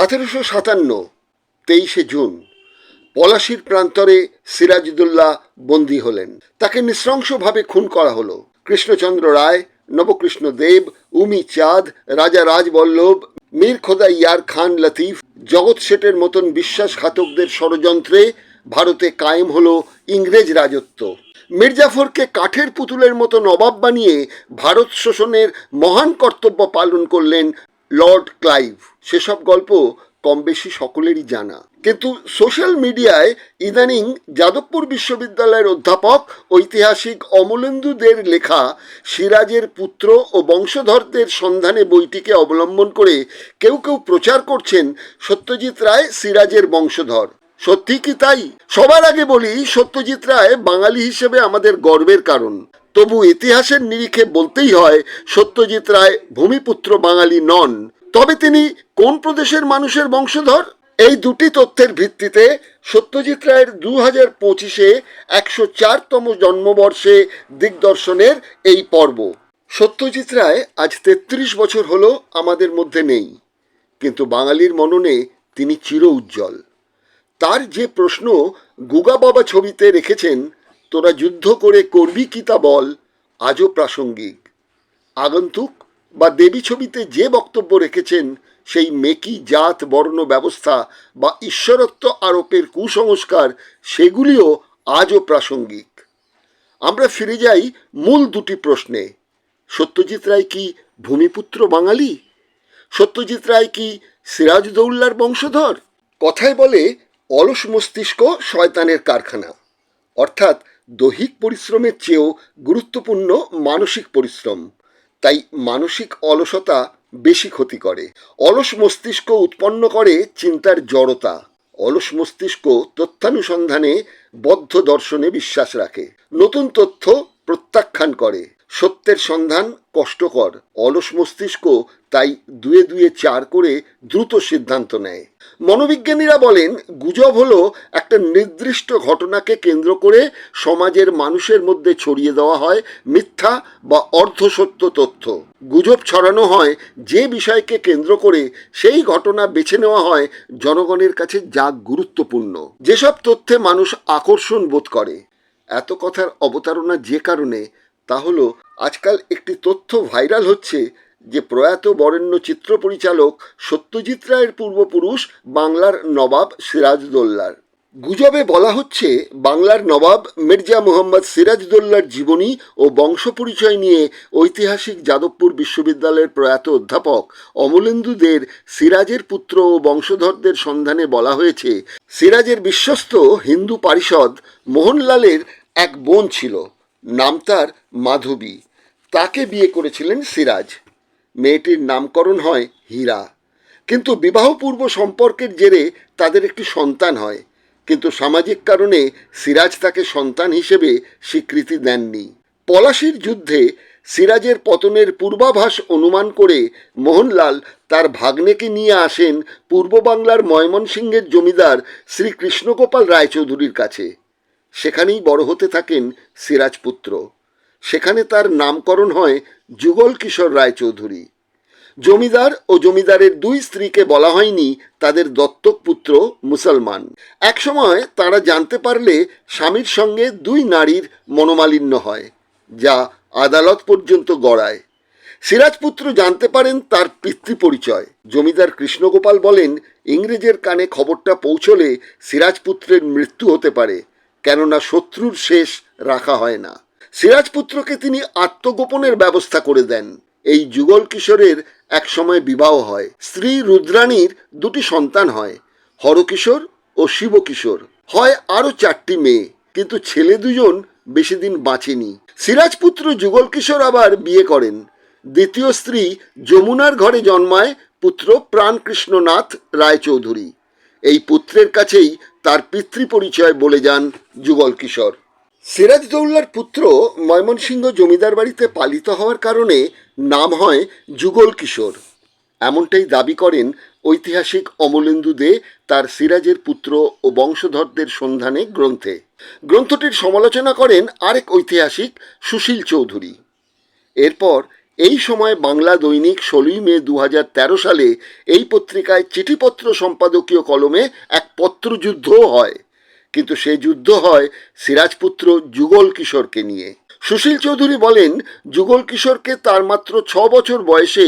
1757 23শে June পলাশির প্রান্তরে সিরাজউদ্দৌলা বন্দী হলেন। তাকে নৃশংসভাবে খুন করা হলো। কৃষ্ণচন্দ্র রায়, নবকৃষ্ণ দেব, উমি চাঁদ, রাজা রাজবল্লভ, মীর খোদা ইয়ার খান লতিফ, জগৎ শেঠের মতন বিশ্বাসঘাতকদের ষড়যন্ত্রে ভারতে কায়েম হলো ইংরেজ রাজত্ব। মির্জাফরকে কাঠের পুতুলের মতো নবাব বানিয়ে ভারত শোষণের মহান কর্তব্য পালন করলেন লর্ড ক্লাইভ। সেসব গল্প কম বেশি সকলেরই জানা, কিন্তু সোশ্যাল মিডিয়ায় ইদানিং যাদবপুর বিশ্ববিদ্যালয়ের অধ্যাপক ঐতিহাসিক অমলেন্দু দের লেখা সিরাজের পুত্র ও বংশধরদের সন্ধানে বইটিকে অবলম্বন করে কেউ কেউ প্রচার করছেন সত্যজিৎ রায় সিরাজের বংশধর। সত্যি কি তাই? সবার আগে বলি, সত্যজিৎ রায় বাঙালি হিসেবে আমাদের গর্বের কারণ। তবু ইতিহাসের নিরিখে বলতেই হয় সত্যজিৎ রায় ভূমিপুত্র বাঙালি নন। তবে তিনি কোন প্রদেশের মানুষের বংশধর? এই দুটি তথ্যের ভিত্তিতে সত্যজিৎ রায়ের 2025-এ 104তম জন্মবর্ষে দিগদর্শনের এই পর্ব। সত্যজিৎ রায় আজ 33 বছর হলো আমাদের মধ্যে নেই, কিন্তু বাঙালির মননে তিনি চির উজ্জ্বল। তার যে প্রশ্ন গুগা বাবা ছবিতে রেখেছেন, তোরা যুদ্ধ করে করবি কি তা বল, আজও প্রাসঙ্গিক। আগন্তুক বা দেবী ছবিতে যে বক্তব্য রেখেছেন, সেই মেকি জাত বর্ণ ব্যবস্থা বা ঈশ্বরত্ব আরোপের কুসংস্কার, সেগুলিও আজও প্রাসঙ্গিক। আমরা ফিরে যাই মূল দুটি প্রশ্নে। সত্যজিৎ রায় কি ভূমিপুত্র বাঙালি? সত্যজিৎ রায় কি সিরাজউদ্দৌলার বংশধর? কথায় বলে, অলস মস্তিষ্ক শয়তানের কারখানা। অর্থাৎ দৈহিক পরিশ্রমের চেয়েও গুরুত্বপূর্ণ মানসিক পরিশ্রম। তাই মানসিক অলসতা বেশি ক্ষতি করে। অলস মস্তিষ্ক উৎপন্ন করে চিন্তার জড়তা। অলস মস্তিষ্ক তথ্যানুসন্ধানে বদ্ধ দর্শনে বিশ্বাস রাখে, নতুন তথ্য প্রত্যাখ্যান করে। সত্যের সন্ধান কষ্টকর। অলস মস্তিষ্ক তাই 2 2 4 করে দ্রুত সিদ্ধান্ত নেয়। মনোবিজ্ঞানীরা বলেন, গুজব হলো একটা নির্দিষ্ট ঘটনাকে কেন্দ্র করে সমাজের মানুষের মধ্যে ছড়িয়ে দেওয়া হয় মিথ্যা বা অর্ধসত্য তথ্য। গুজব ছড়ানো হয় যে বিষয়কে কেন্দ্র করে সেই ঘটনা বেছে নেওয়া হয় জনগণের কাছে যা গুরুত্বপূর্ণ, যেসব তথ্যে মানুষ আকর্ষণ বোধ করে। এত কথার অবতারণা যে কারণে, তা হলো আজকাল একটি তথ্য ভাইরাল হচ্ছে যে প্রয়াত বরেণ্য চিত্র পরিচালক সত্যজিৎ রায়ের পূর্বপুরুষ বাংলার নবাব সিরাজউদ্দৌলার। গুজবে বলা হচ্ছে বাংলার নবাব মির্জা মুহাম্মদ সিরাজউদ্দৌলার জীবনী ও বংশ পরিচয় নিয়ে ঐতিহাসিক যাদবপুর বিশ্ববিদ্যালয়ের প্রয়াত অধ্যাপক অমলেন্দু দের সিরাজের পুত্র ও বংশধরদের সন্ধানে বলা হয়েছে, সিরাজের বিশ্বস্ত হিন্দু পারিষদ মোহনলালের এক বোন ছিল, নাম তার মাধবী। তাকে বিয়ে করেছিলেন সিরাজ। মেয়েটির নামকরণ হয় হীরা। কিন্তু বিবাহপূর্ব সম্পর্কের জেরে তাদের একটি সন্তান হয়, কিন্তু সামাজিক কারণে সিরাজ তাকে সন্তান হিসেবে স্বীকৃতি দেননি। পলাশির যুদ্ধে সিরাজের পতনের পূর্বাভাস অনুমান করে মোহনলাল তার ভাগ্নেকে নিয়ে আসেন পূর্ব বাংলার ময়মনসিংহের জমিদার শ্রী কৃষ্ণগোপাল রায়চৌধুরীর কাছে। সেখানেই বড় হতে থাকেন সিরাজপুত্র। সেখানে তার নামকরণ হয় যুগল কিশোর রায়চৌধুরী। জমিদার ও জমিদারের 2 স্ত্রীকে বলা হয়নি তাদের দত্তক পুত্র মুসলমান। একসময় তারা জানতে পারলে স্বামীর সঙ্গে 2 নারীর মনোমালিন্য হয়, যা আদালত পর্যন্ত গড়ায়। সিরাজপুত্র জানতে পারেন তার পিতৃপরিচয়। জমিদার কৃষ্ণগোপাল বলেন, ইংরেজের কানে খবরটা পৌঁছলে সিরাজপুত্রের মৃত্যু হতে পারে, কেননা শত্রুর শেষ রাখা হয় না। সিরাজপুত্রকে তিনি আত্মগোপনের ব্যবস্থা করে দেন। এই যুগল কিশোরের এক সময় বিবাহ হয়। স্ত্রী রুদ্রাণীর 2টি সন্তান হয়, হরকিশোর ও শিবকিশোর। হয় আরও 4টি মেয়ে, কিন্তু ছেলে 2জন বেশি দিন বাঁচেনি। সিরাজপুত্র যুগল কিশোর আবার বিয়ে করেন। দ্বিতীয় স্ত্রী যমুনার ঘরে জন্মায় পুত্র প্রাণকৃষ্ণনাথ রায়চৌধুরী। এই পুত্রের কাছেই তার পিতৃপরিচয় বলে যান যুগল কিশোর। সিরাজউদ্দৌলার পুত্র ময়মনসিংহ জমিদার বাড়িতে পালিত হওয়ার কারণে নাম হয় যুগল কিশোর, এমনটাই দাবি করেন ঐতিহাসিক অমলেন্দু দে তার সিরাজের পুত্র ও বংশধরদের সন্ধানে গ্রন্থে। গ্রন্থটির সমালোচনা করেন আরেক ঐতিহাসিক সুশীল চৌধুরী। এরপর এই সময় বাংলা দৈনিক 16 মে 2013 সালে এই পত্রিকায় চিঠিপত্র সম্পাদকীয় কলমে এক পত্রযুদ্ধও হয়, কিন্তু সে যুদ্ধ হয় সিরাজপুত্র যুগল কিশোরকে নিয়ে। সুশীল চৌধুরী বলেন, যুগল কিশোরকে তার মাত্র 6 বছর বয়সে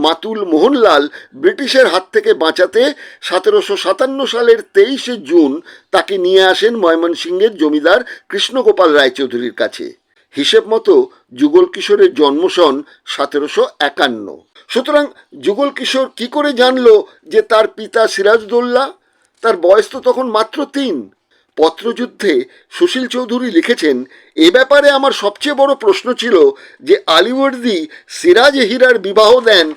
মাতুল মোহনলাল ব্রিটিশের হাত থেকে বাঁচাতে 1757 সালের 23শে জুন তাকে নিয়ে আসেন ময়মনসিংহের জমিদার কৃষ্ণগোপাল রায়চৌধুরীর কাছে। হিসেব মতো যুগল কিশোরের জন্ম সন 1751। সুতরাং যুগল কিশোর কি করে জানলো যে তার পিতা সিরাজদৌল্লা? তার বয়স তো তখন মাত্র 3। পত্রযুদ্ধে সুশীল চৌধুরী লিখেছেন, এ ব্যাপারে আমার সবচেয়ে বড় প্রশ্ন ছিল যে আলীবর্দী সিরাজ হীরার বিবাহ দেন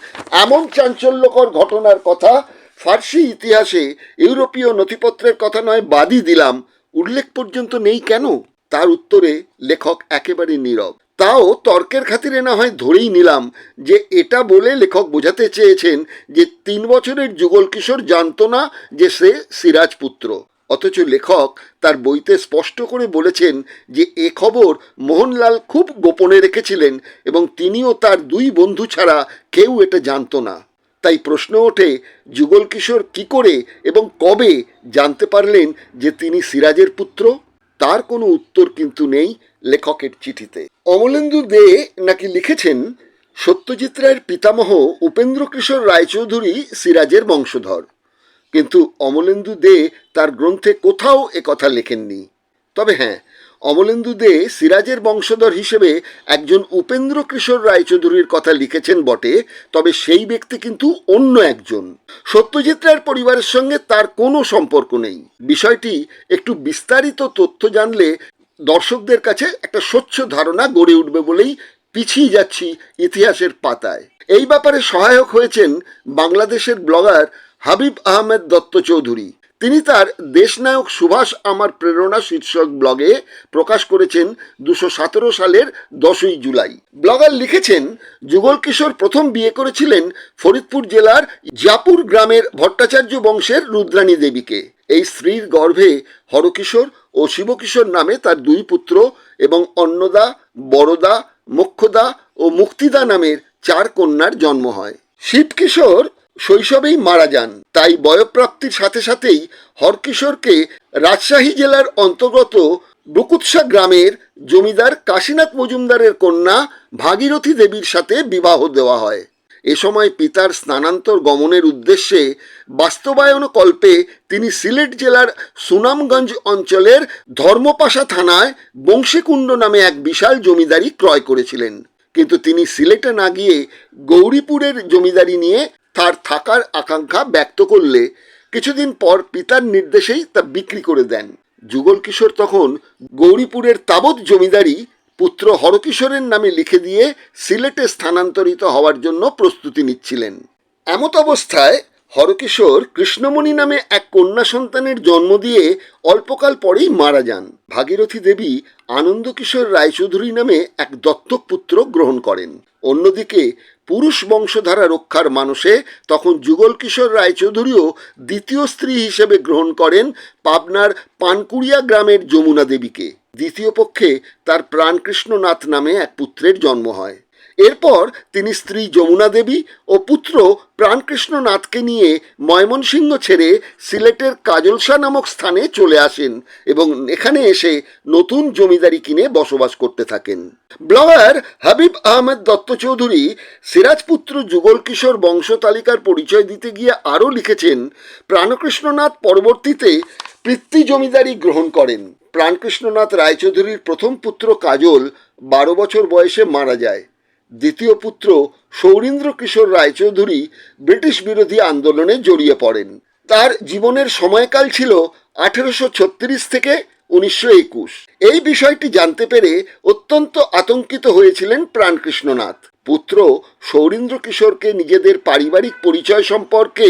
এমন চাঞ্চল্যকর ঘটনার কথা ফার্সি ইতিহাসে ইউরোপীয় নথিপত্রের কথা নয় বাদই দিলাম, উল্লেখ পর্যন্ত নেই কেন? তার উত্তরে লেখক একেবারে নীরব। তাও তর্কের খাতিরে না হয় ধরেই নিলাম যে এটা বলে লেখক বোঝাতে চেয়েছেন যে 3 বছরের যুগল কিশোর জানতো না যে সে সিরাজপুত্র। অথচ লেখক তার বইতে স্পষ্ট করে বলেছেন যে এ খবর মোহনলাল খুব গোপনে রেখেছিলেন এবং তিনিও তার 2 বন্ধু ছাড়া কেউ এটা জানতো না। তাই প্রশ্ন ওঠে, যুগল কিশোর কি করে এবং কবে জানতে পারলেন যে তিনি সিরাজের পুত্র? তার কোনো উত্তর কিন্তু নেই লেখকের চিঠিতে। অমলেন্দু দে নাকি লিখেছেন, সত্যজিৎ রায়ের পিতামহ উপেন্দ্র কিশোর রায়চৌধুরী সিরাজের বংশধর, কিন্তু অমলেন্দু দে তার গ্রন্থে কোথাও একথা লেখেননি। তবে হ্যাঁ, অমলেন্দু দে সিরাজের বংশধর হিসেবে একজন উপেন্দ্র কিশোর রায়চৌধুরীর কথা লিখেছেন বটে, তবে সেই ব্যক্তি কিন্তু অন্য একজন। সত্যজিৎ রায়ের পরিবারের সঙ্গে তার কোনো সম্পর্ক নেই। বিষয়টি একটু বিস্তারিত তথ্য জানলে দর্শকদের কাছে একটা স্বচ্ছ ধারণা গড়ে উঠবে বলেই পিছিয়ে যাচ্ছি ইতিহাসের পাতায়। এই ব্যাপারে সহায়ক হয়েছেন বাংলাদেশের ব্লগার হাবিব আহমেদ দত্ত চৌধুরী। তিনি তার দেশনায়ক সুভাষ আমার প্রেরণা শীর্ষক ব্লগে প্রকাশ করেছেন 217 সালের 10ই জুলাই। ব্লগার লিখেছেন, যুগল কিশোর প্রথম বিয়ে করেছিলেন ফরিদপুর জেলার জাপুর গ্রামের ভট্টাচার্য বংশের রুদ্রাণী দেবীকে। এই স্ত্রীর গর্ভে হরকিশোর ও শিবকিশোর নামে তার 2 পুত্র এবং অন্নদা, বড়দা, মোক্ষদা ও মুক্তিদা নামের 4 কন্যার জন্ম হয়। শিবকিশোর শৈশবেই মারা যান, তাই বয়ঃপ্রাপ্তির সাথে সাথেই হরকিশোরকে রাজশাহী জেলার অন্তর্গত বকুৎসা গ্রামের জমিদার কাশীনাথ মজুমদারের কন্যা ভাগীরথী দেবীর সাথে বিবাহ দেওয়া হয়। এ সময় পিতার স্থানান্তর গমনের উদ্দেশ্যে বাস্তবায়ন কল্পে তিনি সিলেট জেলার সুনামগঞ্জ অঞ্চলের ধর্মপাশা থানায় বংশীকুণ্ড নামে এক বিশাল জমিদারি ক্রয় করেছিলেন, কিন্তু তিনি সিলেটে না গিয়ে গৌরীপুরের জমিদারি নিয়ে তার থাকার আকাঙ্ক্ষা ব্যক্ত করলে কিছুদিন পর পিতার নির্দেশেই তা বিক্রি করে দেন। যুগল কিশোর তখন গৌরীপুরের তাবৎ জমিদারি পুত্র হরকিশোরের নামে লিখে দিয়ে সিলেটে স্থানান্তরিত হওয়ার জন্য প্রস্তুতি নিচ্ছিলেন। এমত অবস্থায় হরকিশোর কৃষ্ণমণি নামে এক কন্যা সন্তানের জন্ম দিয়ে অল্পকাল পরেই মারা যান। ভাগীরথী দেবী আনন্দকিশোর রায়চৌধুরী নামে এক দত্তক পুত্র গ্রহণ করেন। অন্যদিকে পুরুষ বংশধারা রক্ষার মানসে তখন যুগল কিশোর রায়চৌধুরীও দ্বিতীয় স্ত্রী হিসেবে গ্রহণ করেন পাবনার পানকুড়িয়া গ্রামের যমুনা দেবীকে। দ্বিতীয় পক্ষে তার প্রাণকৃষ্ণনাথ নামে এক পুত্রের জন্ম হয়। এরপর তিনি স্ত্রী যমুনা দেবী ও পুত্র প্রাণকৃষ্ণনাথকে নিয়ে ময়মনসিংহ ছেড়ে সিলেটের কাজলসা নামক স্থানে চলে আসেন এবং এখানে এসে নতুন জমিদারি কিনে বসবাস করতে থাকেন। ব্লগার হাবিব আহমেদ দত্ত চৌধুরী সিরাজপুত্র যুগল কিশোর বংশ তালিকার পরিচয় দিতে গিয়ে আরও লিখেছেন, প্রাণকৃষ্ণনাথ পরবর্তীতে পিতৃ জমিদারি গ্রহণ করেন। প্রাণকৃষ্ণনাথ রায়চৌধুরীর প্রথম পুত্র কাজল 12 বছর বয়সে মারা যায়। দ্বিতীয় পুত্র সৌরীন্দ্র কিশোর রায়চৌধুরী ব্রিটিশ বিরোধী আন্দোলনে জড়িয়ে পড়েন। তার জীবনের সময়কাল ছিল 1836 থেকে 1921। এই বিষয়টি জানতে পেরে অত্যন্ত আতঙ্কিত হয়েছিলেন প্রাণকৃষ্ণনাথ। পুত্র সৌরীন্দ্র কিশোরকে নিজেদের পারিবারিক পরিচয় সম্পর্কে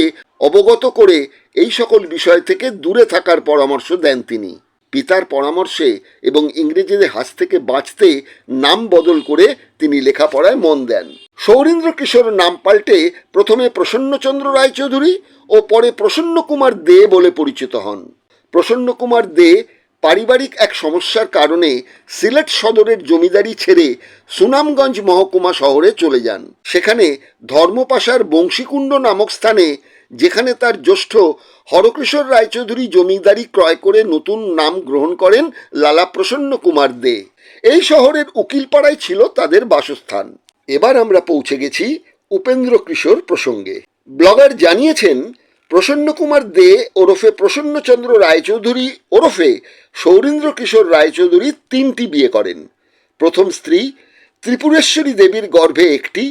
অবগত করে এই সকল বিষয় থেকে দূরে থাকার পরামর্শ দেন তিনি। পিতার পরামর্শে এবং ইংরেজিদের হাত থেকে বাঁচতে নাম বদল করে তিনি লেখাপড়ায় মন দেন। সৌরীন্দ্র কিশোর নাম পাল্টে প্রথমে প্রসন্নচন্দ্র রায়চৌধুরী ও পরে প্রসন্ন কুমার দে বলে পরিচিত হন। প্রসন্ন কুমার দে পারিবারিক এক সমস্যার কারণে সিলেট সদরের জমিদারি ছেড়ে সুনামগঞ্জ মহকুমা শহরে চলে যান। সেখানে ধর্মপাশার বংশীকুণ্ড নামক স্থানে, যেখানে তার জ্যেষ্ঠ হরকিশোর রায়চৌধুরী জমিদারি ক্রয় করে নতুন নাম গ্রহণ করেন লালা প্রসন্ন কুমার দে। এই শহরের উকিলপাড়ায় ছিল তাদের বাসস্থান। এবার আমরা পৌঁছে গেছি উপেন্দ্র কিশোর প্রসঙ্গে। ব্লগার জানিয়েছেন, প্রসন্ন কুমার দে ওরফে প্রসন্নচন্দ্র রায়চৌধুরী ওরফে সৌরীন্দ্র কিশোর রায়চৌধুরী 3টি বিয়ে করেন। প্রথম স্ত্রী ত্রিপুরেশ্বরী দেবীর গর্ভে 1টি,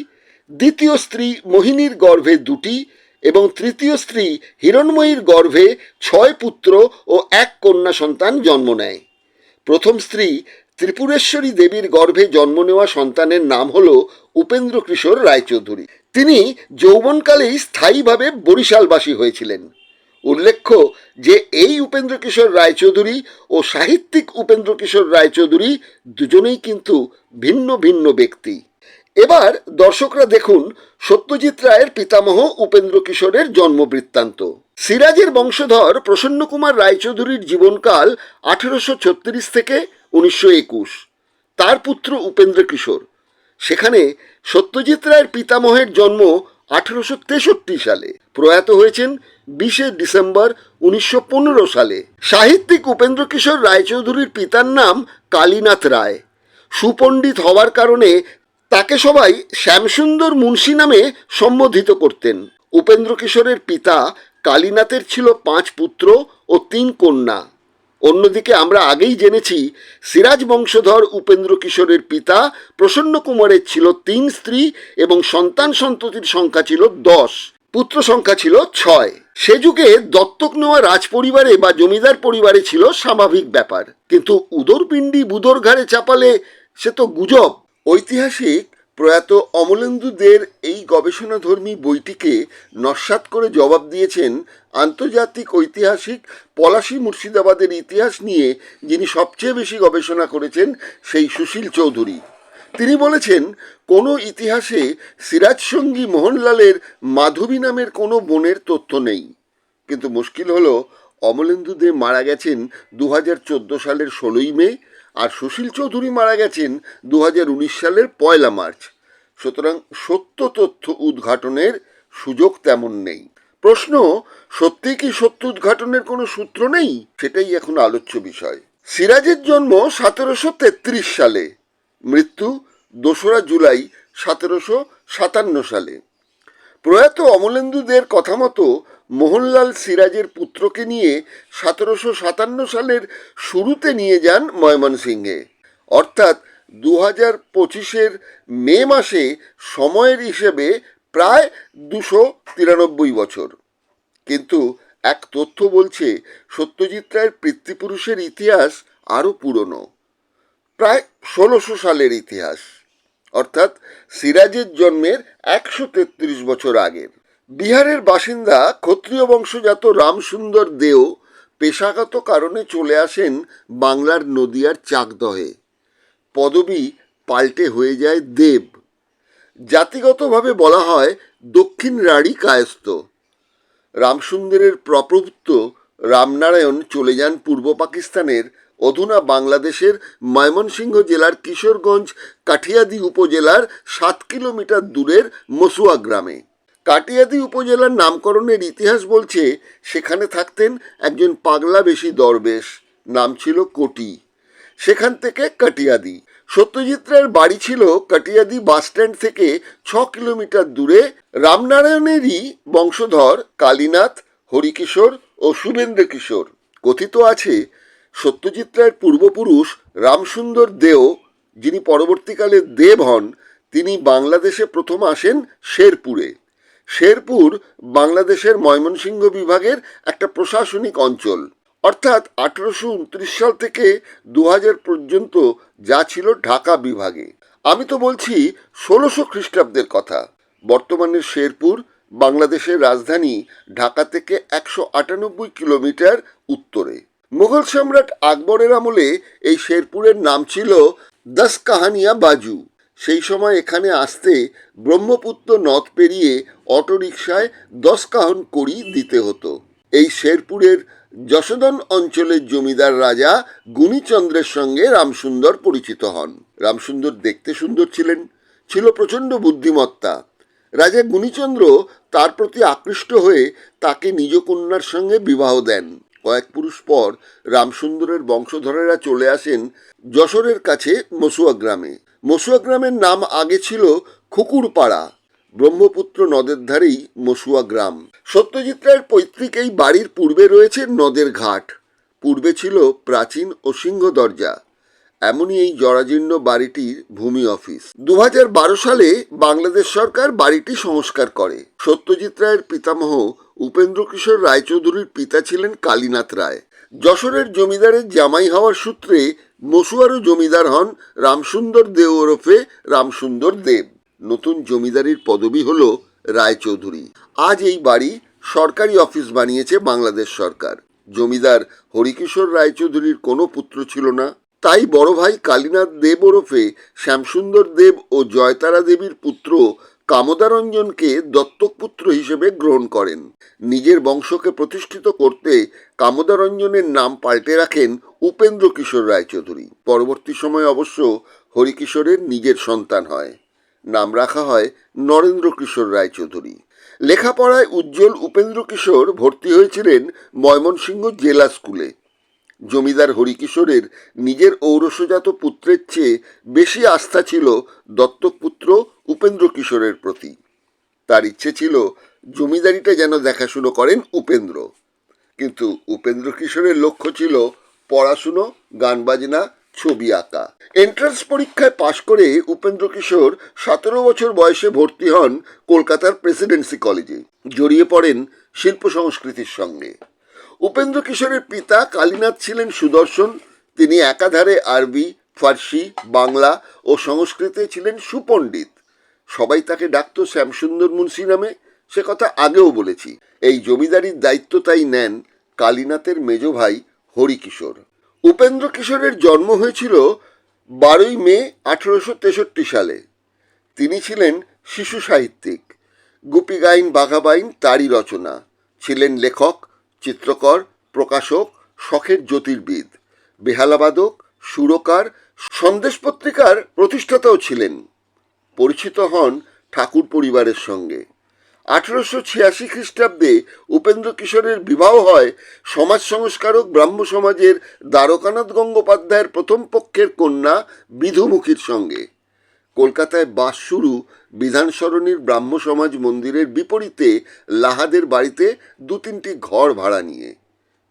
দ্বিতীয় স্ত্রী মোহিনীর গর্ভে 2টি এবং তৃতীয় স্ত্রী হিরণময়ীর গর্ভে 6 পুত্র ও 1 কন্যা সন্তান জন্ম নেয়। প্রথম স্ত্রী ত্রিপুরেশ্বরী দেবীর গর্ভে জন্ম নেওয়া সন্তানের নাম হল উপেন্দ্র কিশোর রায়চৌধুরী। তিনি যৌবনকালেই স্থায়ীভাবে বরিশালবাসী হয়েছিলেন। উল্লেখ্য যে এই উপেন্দ্র কিশোর রায়চৌধুরী ও সাহিত্যিক উপেন্দ্র কিশোর রায়চৌধুরী দুজনেই কিন্তু ভিন্ন ভিন্ন ব্যক্তি। এবার দর্শকরা দেখুন সত্যজিৎ রায়ের পিতামহ উপেন্দ্র কিশোরের জন্মবৃত্তান্ত। সিরাজের বংশধর প্রসন্ন কুমার রায়চৌধুরীর জীবনকাল 1836 থেকে 1921। তার পুত্র উপেন্দ্র কিশোর। সেখানে সত্যজিৎ রায়ের পিতামহের জন্ম 1863 সালে, প্রয়াত হয়েছেন 20 ডিসেম্বর 1915 সালে। সাহিত্যিক উপেন্দ্র কিশোর রায়চৌধুরীর পিতার নাম কালীনাথ রায়। সুপণ্ডিত হওয়ার কারণে তাকে সবাই শ্যামসুন্দর মুন্সী নামে সম্বোধিত করতেন। উপেন্দ্র কিশোরের পিতা কালীনাথের ছিল 5 পুত্র ও 3 কন্যা। অন্যদিকে আমরা আগেই জেনেছি সিরাজ বংশধর উপেন্দ্র কিশোরের পিতা প্রসন্ন কুমারের ছিল 3 স্ত্রী এবং সন্তান সন্ততির সংখ্যা ছিল 10, পুত্র সংখ্যা ছিল 6। সে যুগে দত্তক নেওয়া রাজপরিবারে বা জমিদার পরিবারে ছিল স্বাভাবিক ব্যাপার, কিন্তু উদরপিণ্ডি বুদর ঘাড়ে চাপালে সে তো গুজব। ঐতিহাসিক প্রয়াত অমলেন্দু দের এই গবেষণাধর্মী বইটিকে নস্যাৎ করে জবাব দিয়েছেন আন্তর্জাতিক ঐতিহাসিক পলাশী মুর্শিদাবাদের ইতিহাস নিয়ে যিনি সবচেয়ে বেশি গবেষণা করেছেন, সেই সুশীল চৌধুরী। তিনি বলেছেন, কোনো ইতিহাসে সিরাজ সঙ্গী মোহনলালের মাধবী নামের কোনো বোনের তথ্য নেই। কিন্তু মুশকিল হলো অমলেন্দু দে মারা গেছেন 2014 সালের 16ই মে, আর সুশীল চৌধুরী মারা গেছেন 2019 সালের 1 মার্চ। সুতরাং সত্য তথ্য উদ্ঘাটনের সুযোগ তেমন নেই। প্রশ্ন, সত্যিই কি সত্য উদ্ঘাটনের কোনো সূত্র নেই? সেটাই এখন আলোচ্য বিষয়। সিরাজের জন্ম 1733 সালে, মৃত্যু 2রা জুলাই 1757 সালে। প্রয়াত অমলেন্দু দের কথা মতো মোহনলাল সিরাজের পুত্রকে নিয়ে 1757 সালের শুরুতে নিয়ে যান ময়মনসিংহে, অর্থাৎ 2025-এর মে মাসে সময়ের হিসেবে প্রায় 293 বছর। কিন্তু এক তথ্য বলছে সত্যজিৎ রায়ের পিতৃপুরুষের ইতিহাস আরও পুরনো, প্রায় 1600 সালের ইতিহাস, অর্থাৎ সিরাজের জন্মের 133 বছর আগের। বিহারের বাসিন্দা ক্ষত্রিয় বংশজাত রামসুন্দর দেও পেশাগত কারণে চলে আসেন বাংলার নদিয়ার চাকদহে। পদবী পাল্টে হয়ে যায় দেব। জাতিগতভাবে বলা হয় দক্ষিণ রাঢ়ী কায়স্থ। রামসুন্দরের প্রপৌত্র রামনারায়ণ চলে যান পূর্ব পাকিস্তানের অধুনা বাংলাদেশের ময়মনসিংহ জেলার কিশোরগঞ্জ কাঠিয়াদি উপজেলার 7 কিলোমিটার দূরের মসুয়া গ্রামে। কাঠিয়াদি উপজেলার নামকরণের ইতিহাস বলছে সেখানে থাকতেন একজন পাগলাবেশী দরবেশ, নাম ছিল কোটি। সেখান থেকে কাটিয়াদি। সত্যজিৎ রায়ের বাড়ি ছিল কাটিয়াদি বাসস্ট্যান্ড থেকে 6 কিলোমিটার দূরে। রামনারায়ণেরই বংশধর কালীনাথ, হরিকিশোর ও শুভেন্দ্র কিশোর। কথিত আছে সত্যজিৎ রায়ের পূর্বপুরুষ রামসুন্দর দেও, যিনি পরবর্তীকালে দেব হন, তিনি বাংলাদেশে প্রথম আসেন শেরপুরে। শেরপুর বাংলাদেশের ময়মনসিংহ বিভাগের একটা প্রশাসনিক অঞ্চল, অর্থাৎ 1829 সাল থেকে 2000 পর্যন্ত যা ছিল ঢাকা বিভাগে। আমি তো বলছি 1600 খ্রিস্টাব্দের কথা। বর্তমানের শেরপুর বাংলাদেশের রাজধানী ঢাকা থেকে 198 কিলোমিটার উত্তরে। মুঘল সম্রাট আকবরের আমলে এই শেরপুরের নাম ছিল দশকাহানিয়া বাজু। সেই সময় এখানে আসতে ব্রহ্মপুত্র নদ পেরিয়ে অটোরিকশায় 10 কাহন কড়ি দিতে হতো। এই শেরপুরের যশোদন অঞ্চলের জমিদার রাজা গুণীচন্দ্রের সঙ্গে রামসুন্দর পরিচিত হন। রামসুন্দর দেখতে সুন্দর ছিলেন, ছিল প্রচণ্ড বুদ্ধিমত্তা। রাজা গুণীচন্দ্র তার প্রতি আকৃষ্ট হয়ে তাকে নিজ কন্যার সঙ্গে বিবাহ দেন। কয়েক পুরুষ পর রামসুন্দরের বংশধরেরা চলে আসেন যশোরের কাছে মসুয়া গ্রামে। মসুয়া গ্রামের নাম আগে ছিল খুকুরপাড়া। ব্রহ্মপুত্র নদের ধারেই মসুয়া গ্রাম। সত্যজিৎ রায়ের পৈতৃক এই বাড়ির পূর্বে রয়েছে নদের ঘাট, পূর্বে ছিল প্রাচীন ও সিংহ দরজা। এমনই এই জরাজীর্ণ বাড়িটির ভূমি অফিস। 2012 সালে বাংলাদেশ সরকার বাড়িটি সংস্কার করে। সত্যজিৎ রায়ের পিতামহ উপেন্দ্র কিশোর রায়চৌধুরীর পিতা ছিলেন কালীনাথ রায়। যশোরের জমিদারের জামাই হওয়ার সূত্রে মসুয়ারও জমিদার হন রামসুন্দর দেও ওরফে রামসুন্দর দেব। নতুন জমিদারির পদবি হল রায়চৌধুরী। আজ এই বাড়ি সরকারি অফিস বানিয়েছে বাংলাদেশ সরকার। জমিদার হরিকিশোর রায়চৌধুরীর কোনো পুত্র ছিল না, তাই বড় ভাই কালীনাথ দেব ওরফে শ্যামসুন্দর দেব ও জয়তারা দেবীর পুত্র কামদারঞ্জনকে দত্তক পুত্র হিসেবে গ্রহণ করেন। নিজের বংশকে প্রতিষ্ঠিত করতে কামদারঞ্জনের নাম পাল্টে রাখেন উপেন্দ্র কিশোর রায়চৌধুরী। পরবর্তী সময়ে অবশ্য হরিকিশোরের নিজের সন্তান হয়, নাম রাখা হয় নরেন্দ্র কিশোর রায়চৌধুরী। লেখাপড়ায় উজ্জ্বল উপেন্দ্র কিশোর ভর্তি হয়েছিলেন ময়মনসিংহ জেলা স্কুলে। জমিদার হরিকিশোরের নিজের ঔরসজাত পুত্রের চেয়ে বেশি আস্থা ছিল দত্তক পুত্র উপেন্দ্র কিশোরের প্রতি। তার ইচ্ছে ছিল জমিদারিটা যেন দেখাশুনো করেন উপেন্দ্র। কিন্তু উপেন্দ্র কিশোরের লক্ষ্য ছিল পড়াশুনো, গান বাজনা, ছবি আঁকা। এন্ট্রান্স পরীক্ষায় পাশ করে উপেন্দ্র কিশোর 17 বছর বয়সে ভর্তি হন কলকাতার প্রেসিডেন্সি কলেজে। জড়িয়ে পড়েন শিল্প সংস্কৃতির সঙ্গে। উপেন্দ্র কিশোরের পিতা কালীনাথ ছিলেন সুদর্শন। তিনি একাধারে আরবি, ফার্সি, বাংলা ও সংস্কৃতে ছিলেন সুপণ্ডিত। সবাই তাকে ডাকত শ্যামসুন্দর মুন্সি নামে, সে কথা আগেও বলেছি। এই জমিদারির দায়িত্ব তাই নেন কালীনাথের মেজ ভাই হরিকিশোর। উপেন্দ্র কিশোরের জন্ম হয়েছিল 12 মে 1863 সালে। তিনি ছিলেন শিশু সাহিত্যিক। গুপি গাইন বাঘাবাইন তারই রচনা। ছিলেন লেখক, চিত্রকর, প্রকাশক, শখের জ্যোতির্বিদ, বেহালাবাদক, সুরকার, সন্দেশ পত্রিকার প্রতিষ্ঠাতাও ছিলেন। পরিচিত হন ঠাকুর পরিবারের সঙ্গে। 1886 খ্রিস্টাব্দে উপেন্দ্র কিশোরের বিবাহ হয় সমাজ সংস্কারক ব্রাহ্ম সমাজের দ্বারকানাথ গঙ্গোপাধ্যায়ের প্রথম পক্ষের কন্যা বিধুমুখীর সঙ্গে। কলকাতায় বাস শুরু বিধানসরণীর ব্রাহ্ম সমাজ মন্দিরের বিপরীতে লাহাদের বাড়িতে 2-3টি ঘর ভাড়া নিয়ে।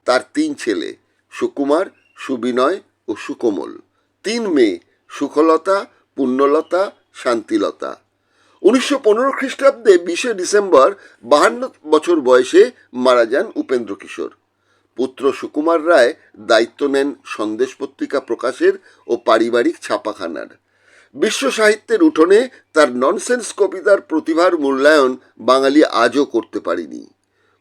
তার 3 ছেলে, সুকুমার, সুবিনয় ও সুকোমল। 3 মেয়ে, সুখলতা, পুণ্যলতা, শান্তিলতা। 1915 খ্রিস্টাব্দে 20 ডিসেম্বর 52 বছর বয়সে মারা যান উপেন্দ্র কিশোর। পুত্র সুকুমার রায় দায়িত্ব নেন সন্দেশ পত্রিকা প্রকাশের ও পারিবারিক ছাপাখানার। বিশ্ব সাহিত্যের উঠোনে তার ননসেন্স কবিতার প্রতিভার মূল্যায়ন বাঙালি আজও করতে পারেনি।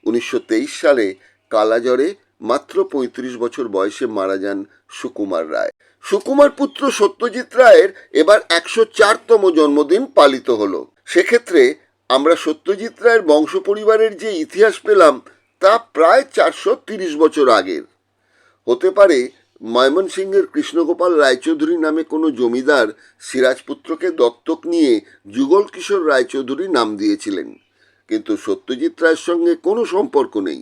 1923 সালে কালাজ্বরে মাত্র 35 বছর বয়সে মারা যান সুকুমার রায়। সুকুমার পুত্র সত্যজিৎ রায়ের এবার 104তম জন্মদিন পালিত হলো। সেক্ষেত্রে আমরা সত্যজিৎ রায়ের বংশ পরিবারের যে ইতিহাস পেলাম তা প্রায় 430 বছর আগের। হতে পারে ময়মনসিংহের কৃষ্ণগোপাল রায়চৌধুরী নামে কোনো জমিদার সিরাজপুত্রকে দত্তক নিয়ে যুগল কিশোর রায়চৌধুরী নাম দিয়েছিলেন। কিন্তু সত্যজিৎ রায়ের সঙ্গে কোনো সম্পর্ক নেই।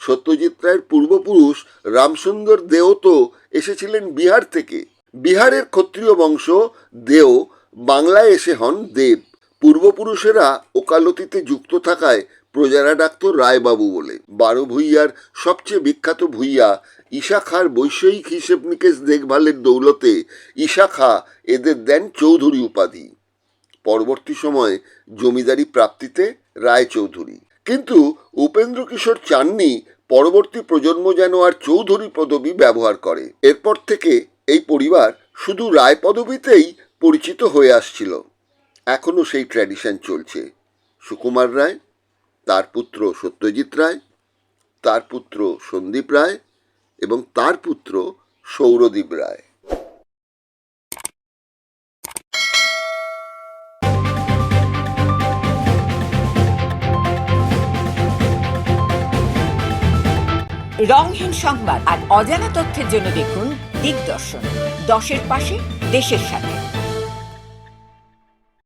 সত্যজিৎ রায়ের পূর্বপুরুষ রামসুন্দর দেও তো এসেছিলেন বিহার থেকে। বিহারের ক্ষত্রিয় বংশ দেও বাংলায় এসে হন দেব। পূর্বপুরুষেরা ওকালতিতে যুক্ত থাকায় প্রজারা ডাকত রায়বাবু বলে। 12 ভূঁইয়ার সবচেয়ে বিখ্যাত ভূঁইয়া ঈশা খাঁর বৈষয়িক হিসেব নিকেশ দেখভালের দৌলতে ঈশা খাঁ এদের দেন চৌধুরী উপাধি। পরবর্তী সময়ে জমিদারি প্রাপ্তিতে রায়চৌধুরী। কিন্তু উপেন্দ্র কিশোর চাননি পরবর্তী প্রজন্ম যেন আর চৌধুরী পদবি ব্যবহার করে। এরপর থেকে এই পরিবার শুধু রায় পদবিতেই পরিচিত হয়ে আসছিল। এখনো সেই ট্র্যাডিশন চলছে। সুকুমার রায়, তার পুত্র সত্যজিৎ রায়, তার পুত্র সন্দীপ রায় এবং তার পুত্র সৌরদীপ রায়। রংহীন সংবাদ আর অজানা তথ্যের জন্য দেখুন দিগদর্শন, 10-এর পাশে, দেশের সাথে।